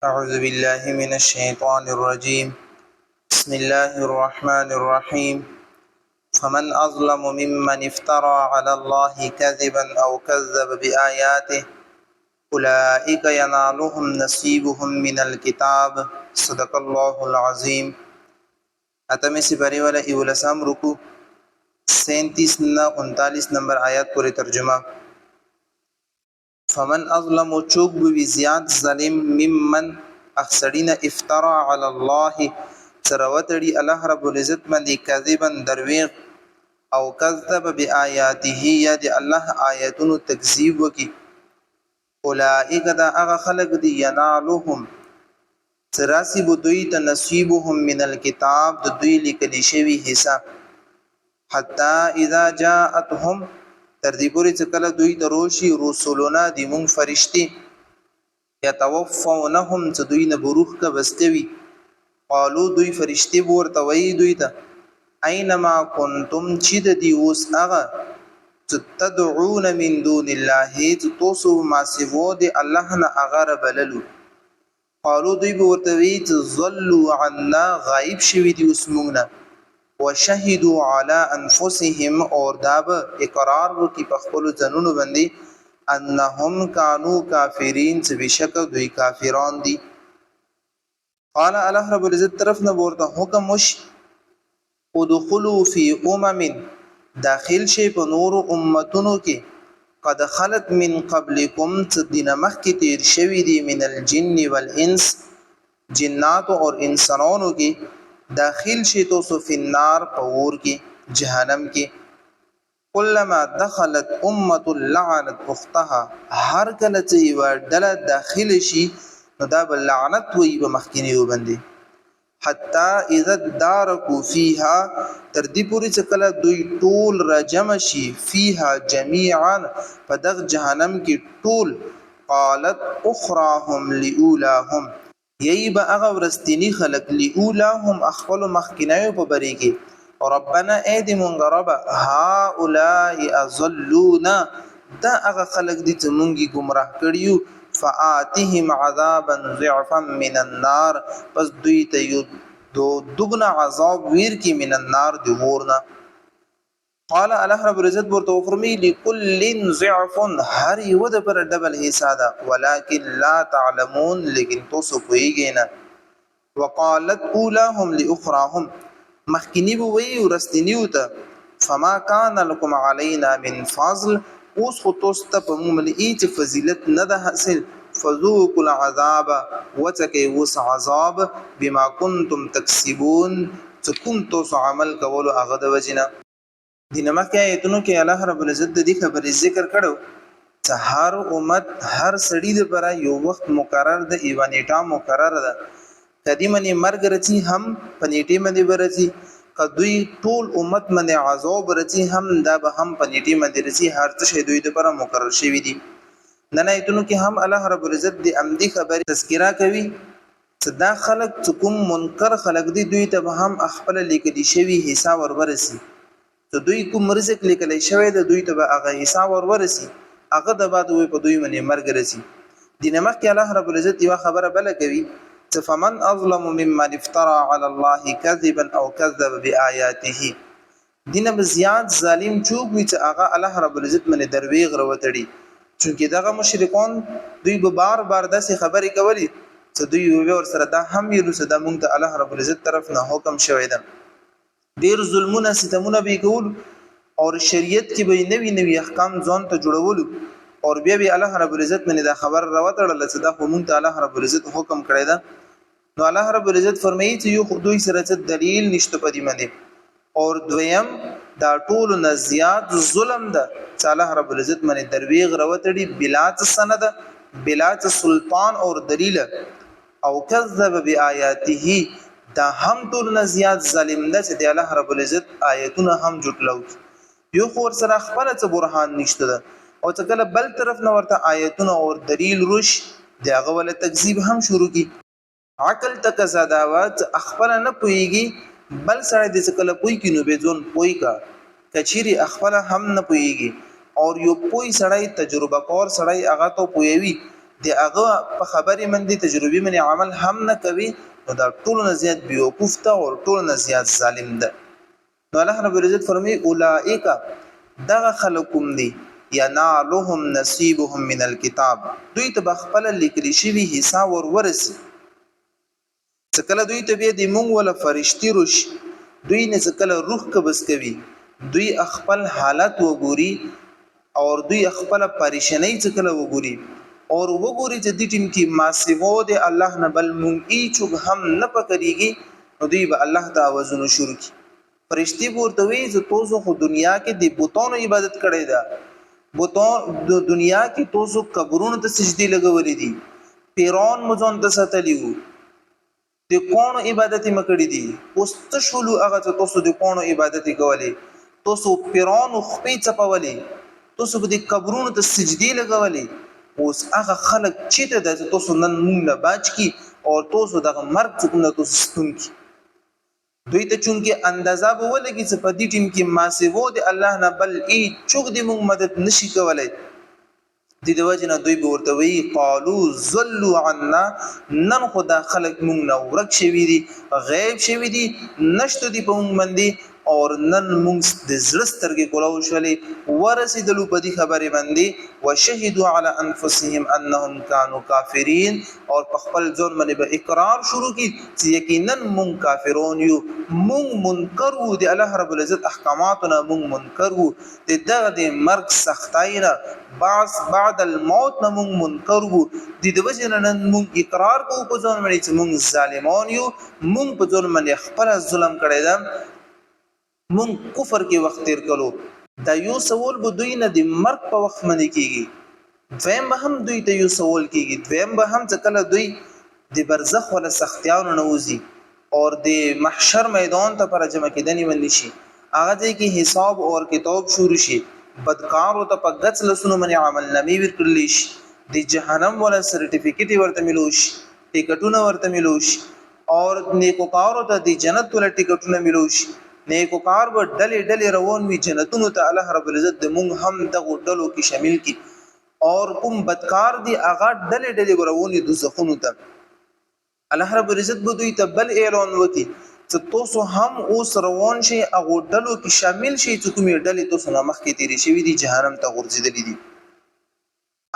أعوذ بالله من الشيطان الرجيم. بسم الله الرحمن الرحيم. فمن أظلم ممن افترى على الله كذبا أو كذب بآياته أولئك ينالهم نصيبهم من الكتاب. صدق الله العظيم. اتم سپاری والا اولسام رکو 37 نا 39 نمبر آیات پوری ترجمہ. فمن اظلم چوک بی زیاد ظالم ممن اخسرین افترا علی الله سروتړي الله رب العزت باندې کذبا درویغ او کذب بیااته یا دی الله آیاتونو تکذیب وکي. اولئک دا هغه خلق دی ینالهم سراسی بدوی ته نصیبهم من الكتاب د دوی لیکل شوی حصہ حتی اذا جاءتهم تر دې پورې چې کله دوی ته روشي رسولنا دی مونږ فرشتي یتوفونهم چې دوی نه بروح کا بستوي. قالو دوی فرشتي ورته وی دوی ته اينما کنتم چې د دی اوس هغه تدعون من دون الله چې تاسو ما سیو دی الله نه هغه بللو. قالو دوی ورته وی چې ضلوا عنا غائب شوی دی اوس مونږ نه. وشهدوا على انفسهم اور داب اقرار وکي په خپل ځنونو باندې انهم كانوا کافرین چې بشک دوی کافرون دي. قال الله رب العزت طرف نه ورته حکم وش ادخلوا في داخل شي په نور امتونو کې قد خلت من قبلكم چې دین مخکې تیر شوی دي من الجن والانس جنات اور انسانانو کې داخل شي توسو فی النار پور کې جهنم کې. کلما دخلت امه لعنت اختها هر کله چې ورډله داخل شي نو دا بل لعنت وي په مخکینی وبندي. حتی اذا دارکو فیها تر دې پوری چې کله دوی ټول راجم شي فیها جميعا په دغه جهنم کې ټول قالت اخراهم لاولاهم یی با هغه ورستنی خلق لاولاهم اخفل مخکینایو په بری کې ربنا ايدي مونږ رب هؤلاء اضلونا دا هغه خلق دي چې مونږی گمراه کړیو فآتهم عذابا ضعفا من النار پس دوی ته یو دوغنا عذاب ویر کی من النار دی ورنا. قال الله رب العزت ورته فرمی لكل ضعف هر یو د پر ډبل حصہ ده ولکن لا تعلمون لیکن تاسو پوهیږئ نه. وقالت اولاهم لاخراهم مخکینی بو وی ورستنیو ته فما كان لكم علينا من فضل اوس خو تاسو ته په موږ باندې هیڅ فضیلت نه ده حاصل. فذوقوا العذاب وتکي وس عذاب بما كنتم تكسبون تكون تاسو عمل کولو هغه د وجنه. دینه مکه ایتونو کې الله رب العزت د دې خبرې ذکر کړو چې هر امت هر سړی لپاره یو وخت مقرر د ایوانیټا مقرر ده. کدی منی مرګ رچی هم پنیټی باندې ورچی کدوی ټول امت باندې عذاب رچی هم دا به هم پنیټی باندې رچی هر څه دوی لپاره مقرر شوی دي. نن ایتونو کې هم الله رب العزت د امدی خبرې تذکرہ کوي چې دا خلق کوم منکر خلق دي دوی ته هم خپل لیکلي شوی حساب ورورسي. ته دوی کوم رزق لیکلی شوی د دوی ته هغه حساب ورورسي هغه د بعد وي په دوی باندې مرګ رسي. دینه مخکې الله رب العزت یو خبره بل کوي فمن اظلم ممن افترى على الله كذبا او كذب بآياته. دینه زیات ظالم چوک وي چې هغه الله رب العزت باندې درویغ وروتړي. چونکه دغه مشرکان دوی به بار بار داسې خبرې کوي چې دوی ور سره دا هم یلو چې د مونږ ته الله رب العزت طرف نه حکم شوی ده. ډیر ظلمونه ستمونه به کول او شریعت کې به نوی نوی احکام ځان ته جوړولو او بیا به الله رب العزت باندې دا خبر راوتړل چې دا مونږ ته الله رب العزت حکم کړی ده. نو الله رب العزت فرمایي چې یو خدوی سره دلیل نشته پدې باندې اور دویم دا ټول نه زیات ظلم ده چې الله رب العزت باندې درویغ راوتړي بلا سند بلا سلطان اور دلیل او کذب بیااته دا هم ټول نه زیات ظالم ده چې الله رب العزت آیتونه هم جوړلو یو خور سره خپل څه برهان نشته ده او څه کله بل طرف نه ورته آیتونه اور دلیل روش دغه ول تکذیب هم شروع کی. عقل تک زداوت خپل نه پويږي بل سره د څه کله پوي کینو به ځون پوي کا کچيري خپل هم نه پويږي اور یو پوي سړی تجربه کور سړی هغه ته پويوي د هغه په خبرې باندې تجربې باندې عمل هم نه کوي نو دا ټول نه زیات بیوقوف ته او ټول نه زیات ظالم ده. نو الله رب العزت فرمایي اولئک دغه خلقوم دي ینالهم نصیبهم من الكتاب دوی ته بخپل لیکل شوی حساب ورسي څکله دوی ته به د مونږ ولا فرشتي روش دوی نه څکله روح قبض کوي دوی خپل حالت وګوري او دوی خپل پریشانی څکله وګوري اور وګوري چې د ټیم کې ما سیوو د الله نه بل مونږ هیڅ هم نه پکړيږي نو دوی به الله تعالی شروع کی فرشتي ورته وی چې توسو خو دنیا کې د بوتانو عبادت کړی دا بوتان د دنیا کې توسو قبرونو ته سجدي لګولې دي پیران مزون ته ستلیو د کونو عبادت مکړی دي اوس تشولو هغه ته توسو د کونو عبادت کولې توسو پیران خپې چپولې توسو د قبرونو ته سجدي لګولې اوس هغه خلک چې ته د توسو نن مونږ نه باج کی او توسو د مرګ څخه نه توسو ستون کی دوی ته چونکه اندازه به ولګي چې په دې ټیم کې ما سیوو د الله نه بل ای چوک دې مونږ مدد نشي کولای د دې وجنه دوی به ورته وی قالو زلوا عنا نن خدا خلق مونږ نه ورک شوی دي غیب شوی دي نشته دي په مونږ باندې اور نن مونږ د زړسترګې کولاو شولې ورسېدلو په دې خبره باندې وشهدوا على انفسهم انهم كانوا كافرين اور په خپل ځون باندې به اقرار شروع کی چې یقینا مونږ کافرون یو مونږ منکر وو د الله رب العزت احکاماتنا مونږ منکر وو د دغه د مرګ سختاینا بعد الموت نه مونږ منکر وو د دې وجه نن مونږ اقرار کوو په ځون باندې چې مونږ ظالمان یو مونږ په ځون باندې خپل ظلم کړی دا مونږ کفر کې وخت تیر کړو دا یو سوال به دوی نه د مرګ په وخت باندې کیږي دویم به هم دوی ته یو سوال کیږي دویم به هم ځکه دوی د برزخ ولا سختیانو نوځي اور د محشر میدان ته پر جمع کېدنی باندې شي هغه ځای کې حساب او کتاب شروع شي بدکار او ته په غڅ لسونو باندې عمل نامې ورکړل شي د جهنم ولا سرټیفیکټ ورته ملوش ټیکټونه ورته ملوش اور نیکوکارو ته د جنت ولا ټیکټونه ملوش نیکوکار به ډلې ډلې روان وي جنتونو ته الله رب العزت د مونږ هم دغه ډلو کې شامل کی اور کوم بدکار دي هغه ډلې ډلې روان دي دوزخونو ته الله رب العزت به دوی ته بل اعلان وکي چې تاسو هم اوس روان شي هغه ډلو کې شامل شي چې کومې ډلې تاسو نه مخکې تیرې شوي دي جهنم ته غورځېدلې دي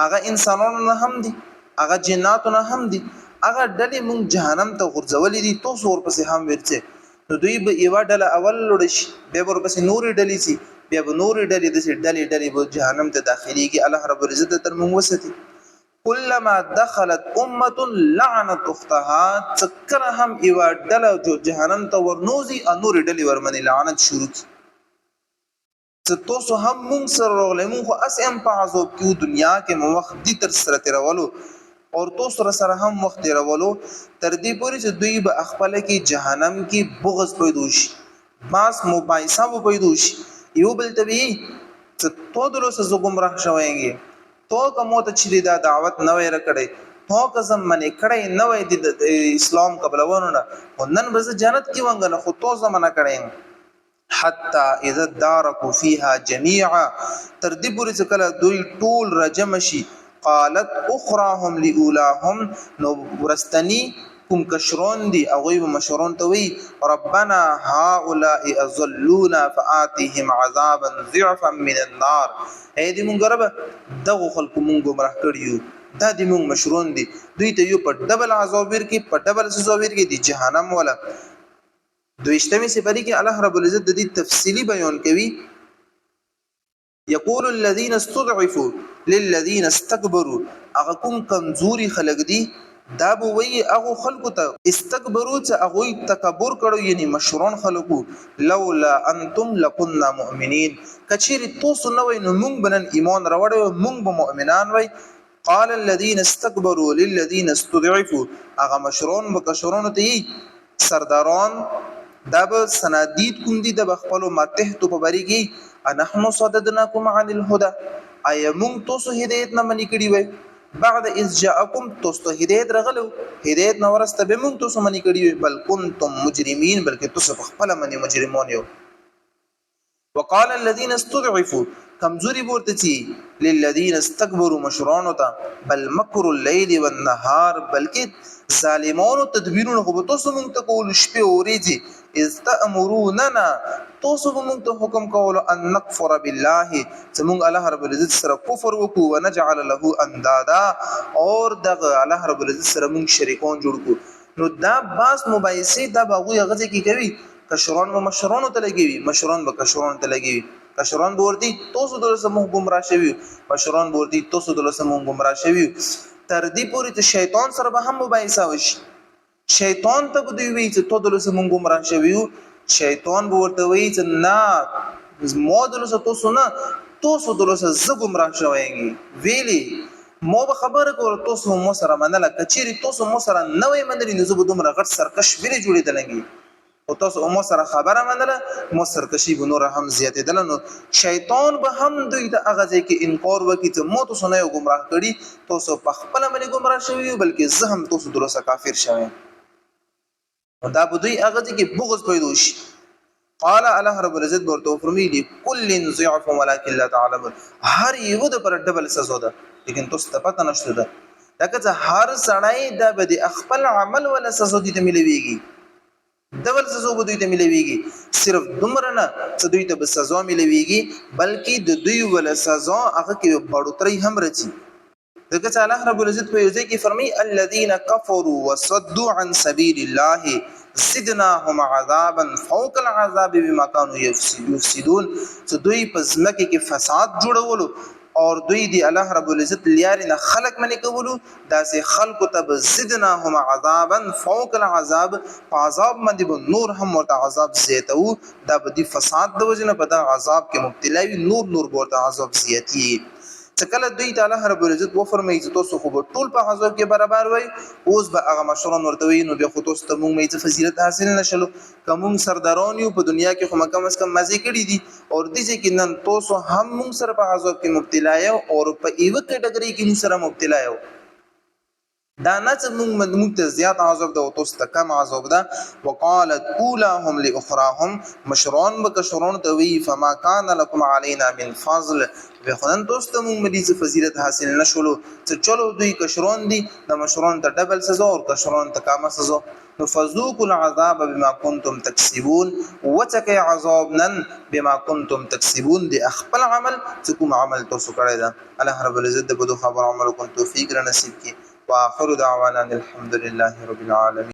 هغه انسانانو نه هم دي هغه جناتو نه هم دي هغه ډلې مونږ جهنم ته غورځولې دي تاسو ورپسې هم ورته نو دوی به یو ډله اول لړ شي به ورپسې نورې ډلې سي بیا به نورې ډلې د ډلې به جهنم ته داخليږي الله رب العزت تر مونږ وساتي كلما دخلت امه لعنت اختها تذكر هم یو ډله جو جهنم ته ورنوزي نورې ډلې ورمنې لعنت شروع کی تاسو هم مونږ سره راغلې مونږ اسیم په عذاب کې دنیا کې مو وخت دي تر سره تیرولو اور تو سره هم وخت تیرولو تر دې پورې چې دوی به خپل کې جهنم کې بغض پیدا شي باس مبایسه و پیدا شي یو بل تبي ته تو دلو سره گمراه شويږي تو کوم ته چې دا دعوت نه وای رکړي تو قسم منې کړي نه وای د اسلام قبلونه نه ونن به جنت کې ونګنه خو تو زمانہ کړي حتى اذا داركوا فيها جميعا تر دې پورې چې کله دوی ټول راجم شي قالت اخراهم لاولاهم نو ورستنی کوم کشرون دي او غیب مشرون ته وی ربنا هؤلاء اضلونا فآتهم عذابا ضعفا من النار اې دې مونږ رب دغه خلق مونږ گمراه کړیو دا دې مونږ مشرون دي دوی ته یو په ډبل عذاب ورکې په ډبل سزا ورکې دي جهنم ولا دویشتمی سپاری کې الله رب العزت د دې تفصیلی بیان کوي یقول الذين استضعفوا للذين استكبروا هغه کوم کمزوري خلق دي دا به وی هغه خلق ته استكبروا چې هغه تکبر کړو یعنی مشرون خلقو لولا انتم لكنا مؤمنين کچیر تاسو نو نو مونږ بنن ایمان راوړو مونږ به مؤمنان وای قال الذين استكبروا للذين استضعفوا هغه مشرون بکشرون ته سرداران دا به سنادید کوم دي د خپل ماتحت په بری کې انحن صددناكم عن الهدى اي مون تاسو هدایت نه منی کړی وای بعد اذ جاءكم تاسو هدایت رغلو هدایت نو ورسته به مون تاسو منی کړی وای بل کنتم مجرمین بلکې تاسو خپل منی مجرمون یو وقال الذين استضعفوا کمزوري ورته چی للذين استكبروا مشرون ته بل مكر الليل والنهار بلکې ظالمانو تدبیرونه خو به تاسو مونږ ته کول شپې ورېځي استامروننا تاسو به مونږ ته حکم کول ان نکفر بالله چې مونږ الله رب العزت سره کفر وکړو ونجعل له اندادا اور دغه الله رب العزت سره مونږ شریکان جوړ کړو نو دا باس مبایسه دا باغوی غزه کی کوي کشران و مشران ته لګي مشران به کشران ته لګي کشران ورتي توسو دل سمو گمراه شوی مشران ورتي توسو دل سمو گمراه شوی تر دې پوری ته شیطان سره به هم مبایسه وشي شیطان ته دوی وی چې تو دل سمو گمراه شوی شیطان ورته وی چې نه مو دل توسو نه توسو دل سره گمراه شویږي ویلي مو به خبره کول توسو مو سره منله کچيري توسو مو سره نوې منلې نو زه به دومره غټ سرکش ویلي جوړېدلنګي او تاسو مو سره خبره منله مو سرکشي به نور هم زیاتېدل نو شیطان به هم دوی ته هغه ځای کې انکار وکړي چې مو تاسو نه گمراه کړي تاسو په خپل باندې گمراه شوی بلکې زه هم تاسو درسه کافر شوم دا به دوی هغه ځای کې بغض پیدا شي قال الله رب العزت ورته فرمایلی کل ضعف ولكن لا تعلمون هر یو د پر ډبل سزا ده لیکن تاسو ته پته نشته ده دغه هر سړی د بده خپل عمل ولا سزا دي ته ملويږي دبل سزا به دوی ته ملويږي صرف دومره نه چې دوی ته به سزا ملويږي بلکې د دوی ول سزا هغه کې بڑوتري هم رچی دغه چې الله رب العزت په یوځای کې فرمایي الذين كفروا وصدوا عن سبيل الله زدناهم عذابا فوق العذاب بما كانوا يفسدون چې دوی په ځمکه کې فساد جوړولو اور دوی دی الله رب العزت لیاري نه خلق منی کولو داسې خلق ته زدناهم عذابا فوق العذاب عذاب باندې به نور هم ورته عذاب زیاتو دا به دی فساد د وجنه په دا عذاب کې مبتلا وي نور ورته عذاب زیاتی چکله دوی تعالی رب العزت و فرمایي چې تاسو خو ټول په عذاب کې برابر وای اوس به هغه مشران ورته وي نو بیا خو تاسو ته مونږ مې فضیلت حاصل نشلو کوم سرداران یو په دنیا کې خو کم از کم مزه کړی دي اور دې چې نن تاسو هم مونږ سره په عذاب کې مبتلا یو او په ایو کټګوري کې مونږ سره مبتلا یو دا نه چې موږ ته زیات عذاب ده او تاسو ته کم عذاب ده وقالت اولاهم لاخراهم مشرون بکشرون ته وی فما كان لكم علينا من فضل وخدان تاسو ته موږ مدي فضیلت حاصل نشولو چې چلو دوی کشرون دي د مشرون ته ډبل سزا او کشرون ته کم سزا فذوقوا العذاب بما كنتم تكسبون وتكي عذابنا بما كنتم تكسبون دي خپل عمل چې کوم عمل تاسو کړی ده الله رب العزت د بده خبر عمل کوم توفیق را نصیب کړي واخر دعوانا الحمد لله رب العالمين